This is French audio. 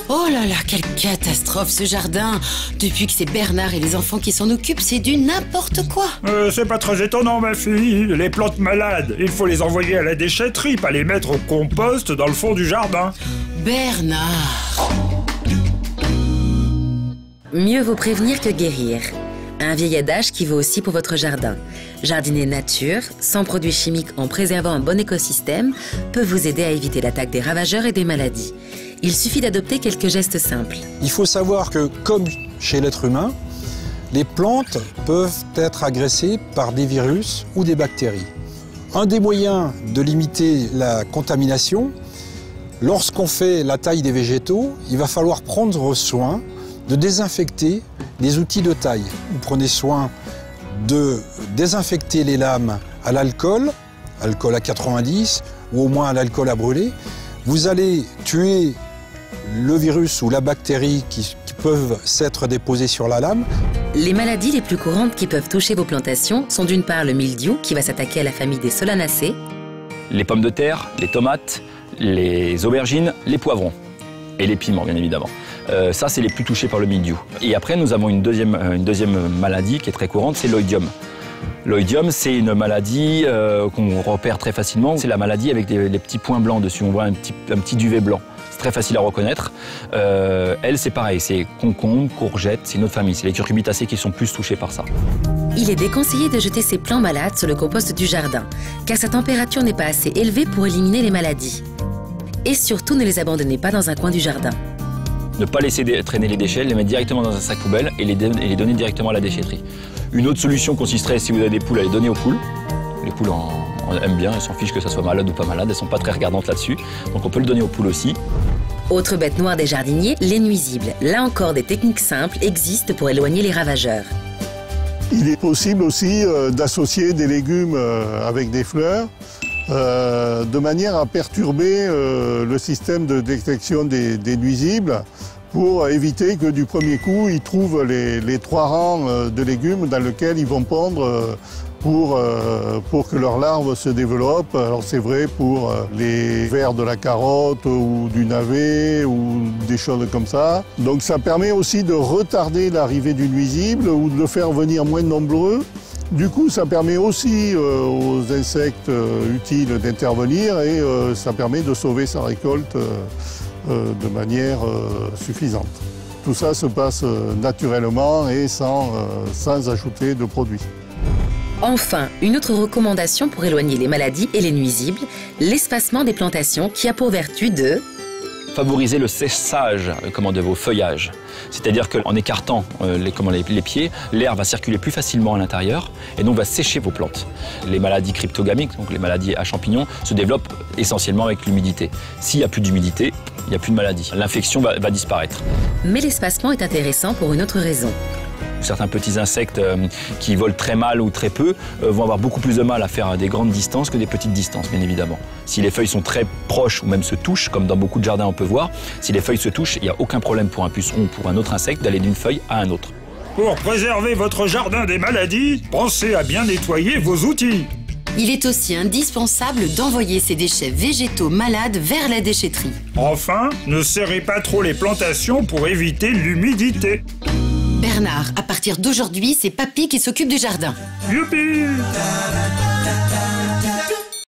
Oh là là, quelle catastrophe ce jardin! Depuis que c'est Bernard et les enfants qui s'en occupent, c'est du n'importe quoi! C'est pas très étonnant, ma fille. Les plantes malades, il faut les envoyer à la déchetterie, pas les mettre au compost dans le fond du jardin. Bernard! Mieux vaut prévenir que guérir. Un vieil adage qui vaut aussi pour votre jardin. Jardiner nature, sans produits chimiques en préservant un bon écosystème, peut vous aider à éviter l'attaque des ravageurs et des maladies. Il suffit d'adopter quelques gestes simples. Il faut savoir que, comme chez l'être humain, les plantes peuvent être agressées par des virus ou des bactéries. Un des moyens de limiter la contamination, lorsqu'on fait la taille des végétaux, il va falloir prendre soin de désinfecter les outils de taille. Vous prenez soin de désinfecter les lames à l'alcool, alcool à 90 ou au moins à l'alcool à brûler. Vous allez tuer le virus ou la bactérie qui peuvent s'être déposés sur la lame. Les maladies les plus courantes qui peuvent toucher vos plantations sont d'une part le mildiou qui va s'attaquer à la famille des solanacées, les pommes de terre, les tomates, les aubergines, les poivrons et les piments bien évidemment. Ça, c'est les plus touchés par le mildiou. Et après, nous avons une deuxième maladie qui est très courante, c'est l'oïdium. L'oïdium, c'est une maladie qu'on repère très facilement. C'est la maladie avec les petits points blancs dessus. On voit un petit duvet blanc. C'est très facile à reconnaître. Elle, c'est pareil. C'est concombre, courgette, c'est une autre famille. C'est les cucurbitacées qui sont plus touchées par ça. Il est déconseillé de jeter ces plants malades sur le compost du jardin, car sa température n'est pas assez élevée pour éliminer les maladies. Et surtout, ne les abandonnez pas dans un coin du jardin. Ne pas laisser traîner les déchets, les mettre directement dans un sac poubelle et les donner directement à la déchetterie. Une autre solution consisterait, si vous avez des poules, à les donner aux poules. Les poules en aiment bien, elles s'en fichent que ça soit malade ou pas malade, elles sont pas très regardantes là-dessus. Donc on peut le donner aux poules aussi. Autre bête noire des jardiniers, les nuisibles. Là encore, des techniques simples existent pour éloigner les ravageurs. Il est possible aussi d'associer des légumes avec des fleurs, de manière à perturber le système de détection des nuisibles pour éviter que du premier coup, ils trouvent les 3 rangs de légumes dans lesquels ils vont pondre pour que leurs larves se développent. Alors c'est vrai pour les vers de la carotte ou du navet ou des choses comme ça. Donc ça permet aussi de retarder l'arrivée du nuisible ou de le faire venir moins nombreux. Du coup, ça permet aussi aux insectes utiles d'intervenir et ça permet de sauver sa récolte de manière suffisante. Tout ça se passe naturellement et sans ajouter de produits. Enfin, une autre recommandation pour éloigner les maladies et les nuisibles, l'espacement des plantations qui a pour vertu de favoriser le séchage de vos feuillages. C'est-à-dire qu'en écartant les pieds, l'air va circuler plus facilement à l'intérieur et donc va sécher vos plantes. Les maladies cryptogamiques, donc les maladies à champignons, se développent essentiellement avec l'humidité. S'il n'y a plus d'humidité, il n'y a plus de maladie. L'infection va disparaître. Mais l'espacement est intéressant pour une autre raison. Certains petits insectes qui volent très mal ou très peu vont avoir beaucoup plus de mal à faire des grandes distances que des petites distances, bien évidemment. Si les feuilles sont très proches ou même se touchent, comme dans beaucoup de jardins on peut voir, si les feuilles se touchent, il n'y a aucun problème pour un puceron ou pour un autre insecte d'aller d'une feuille à un autre. Pour préserver votre jardin des maladies, pensez à bien nettoyer vos outils. Il est aussi indispensable d'envoyer ces déchets végétaux malades vers la déchetterie. Enfin, ne serrez pas trop les plantations pour éviter l'humidité. Bernard, à partir d'aujourd'hui, c'est Papy qui s'occupe du jardin. Youpi!